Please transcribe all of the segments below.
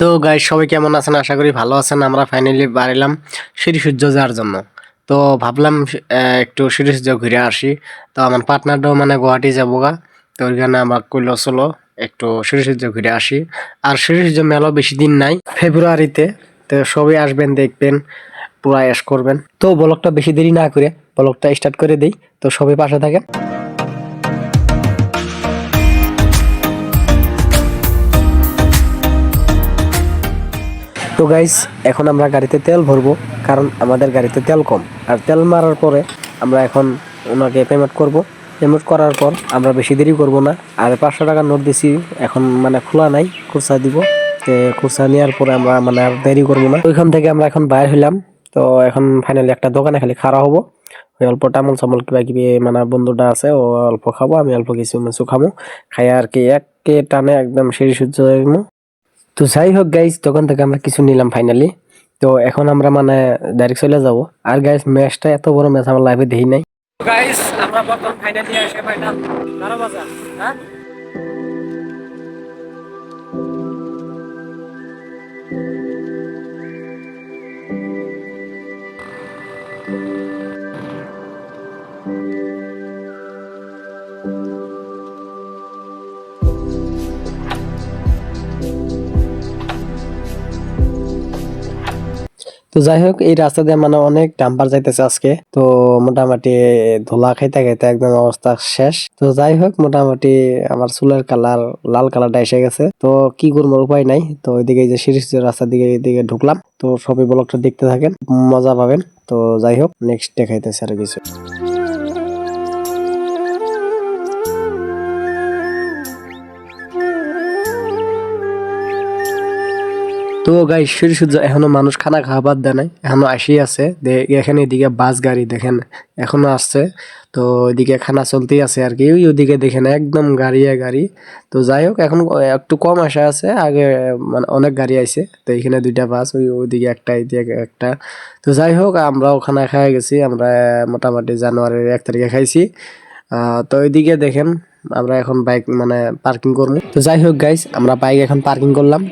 তো গাইস সবাই কেমন আছেন? আশা করি ভালো আছেন। আমরা ফাইনালি বাড়িলাম সিঁড়ি সূর্য যাওয়ার জন্য। তো ভাবলাম একটু সিঁড়ি সূর্য ঘুরে আসি। তো আমার পার্টনারটাও মানে গুয়াহাটি যাবো গা। তো ওইখানে আমার কইলো চলো একটু সিঁড়ি সূর্য ঘুরে আসি। আর সিঁড়ি সূর্য মেলা বেশি দিন নাই, ফেব্রুয়ারিতে। তো সবাই আসবেন, দেখবেন, পুরা এশ করবেন। তো ব্লগটা বেশি দেরি না করে ব্লগটা স্টার্ট করে দেই। তো সবাই পাশে থাকেন। তো গাইস, এখন আমরা গাড়িতে তেল ভরবো, কারণ আমাদের গাড়িতে তেল কম। আর তেল মারার পরে আমরা এখন ওনাকে পেমেন্ট করব। পেমেন্ট করার পর আমরা বেশি দেরি করব না। আর 500 টাকার নোট দিছি, এখন মানে খোলা নাই, খুচরা দিব। খুচরা নেওয়ার পরে আমরা মানে আর দেরি করবো না। ওইখান থেকে আমরা এখন বাইর হইলাম। তো এখন ফাইনালি একটা দোকানে খালি খাড়া হবো। ওই অল্প টামল চামল কিবা কিবি মানে বন্ধুটা আছে, ও অল্প খাবো, আমি অল্প কিছু কিছু খাবো। খাই আর কি একে টানে একদম সিঁড়ি সূর্য। তো যাই হোক গাইজ, তখন থেকে আমরা কিছু নিলাম ফাইনালি। তো এখন আমরা মানে ডাইরেক্ট চলে যাব। আর গাইজ, ম্যাচটা এত বড় ম্যাচ আমার লাইফে দেখি নাই। গাইজ, আমরা প্রথম ফাইনালি এসে পাইলাম 12 বাজার। হ্যাঁ, তো যাই হোক, এই রাস্তা দিয়ে মানে অনেক ডাম্পার যাইতেছে আজকে। তো মোটামুটি ধোলা খাইতে খাইতে একদম অবস্থা শেষ। তো যাই হোক, মোটামুটি আমার চুলের কালার লাল কালারটা এসে গেছে। তো কি করবো, উপায় নাই। তো ওইদিকে এই যে সিরিজ রাস্তার দিকে এইদিকে ঢুকলাম। তো সবই ব্লগটা দেখতে থাকেন, মজা পাবেন। তো যাই হোক, নেক্সট দেখাইতেছে আর কিছু। তো গাইস, সূর্য এখনো মানুষ খানা খাওয়া বাদ দেয় নাই, এখনো আসি আছে। এখানে এদিকে বাস গাড়ি দেখেন এখনো আসছে। তো ওইদিকে খানা চলতেই আছে আর কি। ওইদিকে দেখেন একদম গাড়ি গাড়ি। তো যাই হোক, এখন একটু কম আসা আছে, আগে মানে অনেক গাড়ি আইছে। তো এখানে দুইটা বাস, ওইদিকে একটা, এইদিকে একটা। তো যাই হোক, আমরাও খানা খাই গেছি। আমরা মোটামুটি জানুয়ারির 1 তারিখে খাইছি। তো ওইদিকে দেখেন আমরা এখন বাইক মানে পার্কিং করবো। তো যাই হোক গাইস, আমরা বাইক এখন পার্কিং করলাম।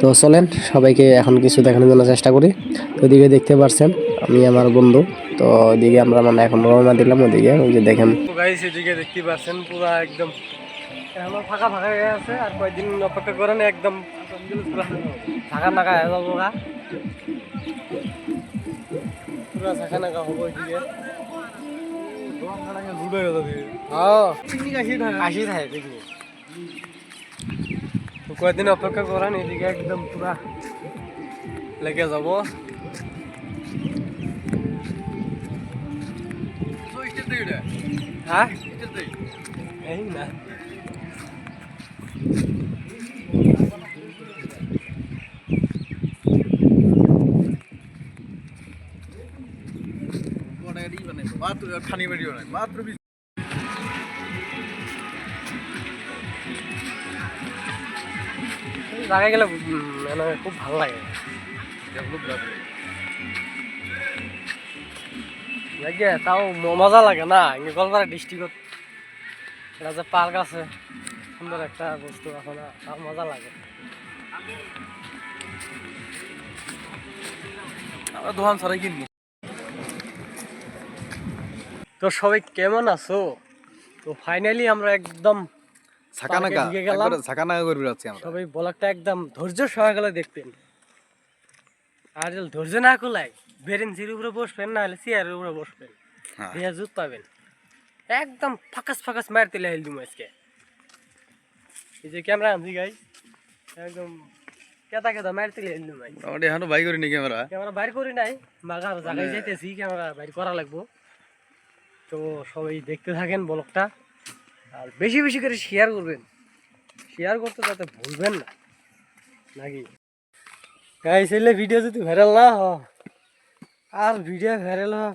তো চলেন সবাইকে এখন কিছু দেখানোর জন্য চেষ্টা করি। তো ওইদিকে দেখতে পারছেন আমি আমার বন্ধু। তো ওইদিকে আমরা মানে এখন রওনা দিলাম ওইদিকে, ওই যে দেখেন গাইস, এদিকে দেখতে পাচ্ছেন পুরা একদম এখনো ফাঁকা ফাঁকা হয়ে আছে। আর কয়েকদিন অপেক্ষা করেন, একদম ফাঁকা নাকা হয়ে যাবো গা, পুরা ফাঁকা নাকা হবো ওইদিকে। আসি থাকে দেখবো। তো কয়েকদিন অপেক্ষা করেন, এদিকে একদম পুরা লেগে যাব। হ্যাঁ, এই না জায়গায় গেলে মানে খুব ভালো লাগে। তাও মজা লাগে না, গোয়ালপাড়া ডিস্ট্রিক্টত এটা যে পার্ক আছে, সুন্দর একটা বস্তু আছে না, তাও মজা লাগে। দোকান ছাড়াই কিনবো। তো সবাই কেমন আছো? তো ফাইনালি আমরা একদম সবাই ব্লগটা একদম ধৈর্য সহকারে দেখবেন। আর ধৈর্য না কুলাই বেরেন্সির উপরে বসবেন, না হলে চেয়ারের উপরে বসবেন, জুত পাবেন। একদম ফাঁকাস ফাঁকাস মারতে লাইল দিম আজকে। এই যে ক্যামেরা আনছি গাই, একদম কেতা কেতা মারতে লাইল দিম। এখনো বাইর করি নি, ক্যামেরা বাইর করি নাই, মাগার জায়গায় যাইতেছি, ক্যামেরা বাইর করা লাগবো। তো সবাই দেখতে থাকেন ব্লগটা, আর বেশি বেশি করে শেয়ার করবেন। শেয়ার করতে যাতে ভুলবেন না, নাকি গাইস? এলে ভিডিও যদি ভাইরাল না হ, আর ভিডিও ভাইরাল হওয়া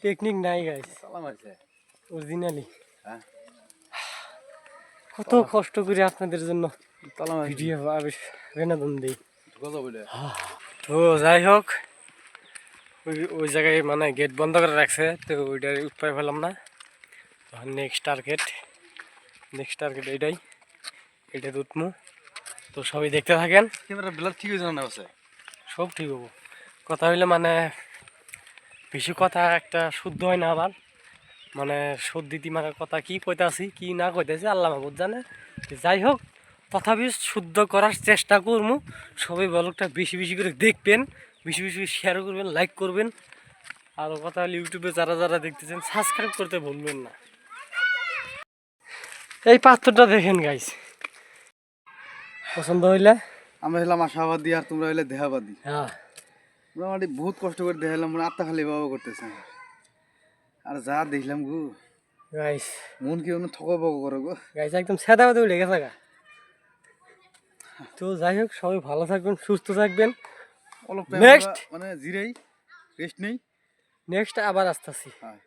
টেকনিক নাই গাইস, অরিজিনালি। কত কষ্ট করে আপনাদের জন্য ভিডিও বিনোদন দিই। তো যাই হোক, ওই জায়গায় মানে গেট বন্ধ করে রাখছে, তো ওইটার উপায় পেলাম না। নেক্সট টার্গেট এইটাই, এটা উঠমু। তো তো সবাই দেখতে থাকেন। ক্যামেরা ব্লার ঠিক হয়ে জানা আছে, সব ঠিক হবো। কথা হইলে মানে বেশি কথা একটা শুদ্ধ হয় না, আবার মানে সর্দিতি মানে কথা কি কইতাছি কি না কইতাছি আল্লাহ মাহবুদ জানে। যাই হোক, তথাপি শুদ্ধ করার চেষ্টা করবো। সবাই ব্লগটা বেশি বেশি করে দেখবেন, বেশি বেশি করে শেয়ার করবেন, লাইক করবেন। আর কথা হলে ইউটিউবে যারা যারা দেখতেছেন সাবস্ক্রাইব করতে ভুলবেন না। এই পাথরটা দেখেন গাইস, পছন্দ হইলে আমরা হলাম আশাবাদী আর তোমরা হইলে দেহাবাদী। হ্যাঁ মোটামুটি বহুত কষ্ট করে দেখালাম, মানে আত্মা খালি বাবা করতেছে। আর যা দেখলাম গো গাইস, মন কি অন্য থক বক করে গো। গাইস একদম সাদা বাদা উঠে গেছে গা। তো যাই হোক, সবাই ভালো থাকবেন, সুস্থ থাকবেন। অলপ নেক্সট মানে জিরাই রেস্ট নেই। নেক্সট আবার আসতেছি। হ্যাঁ।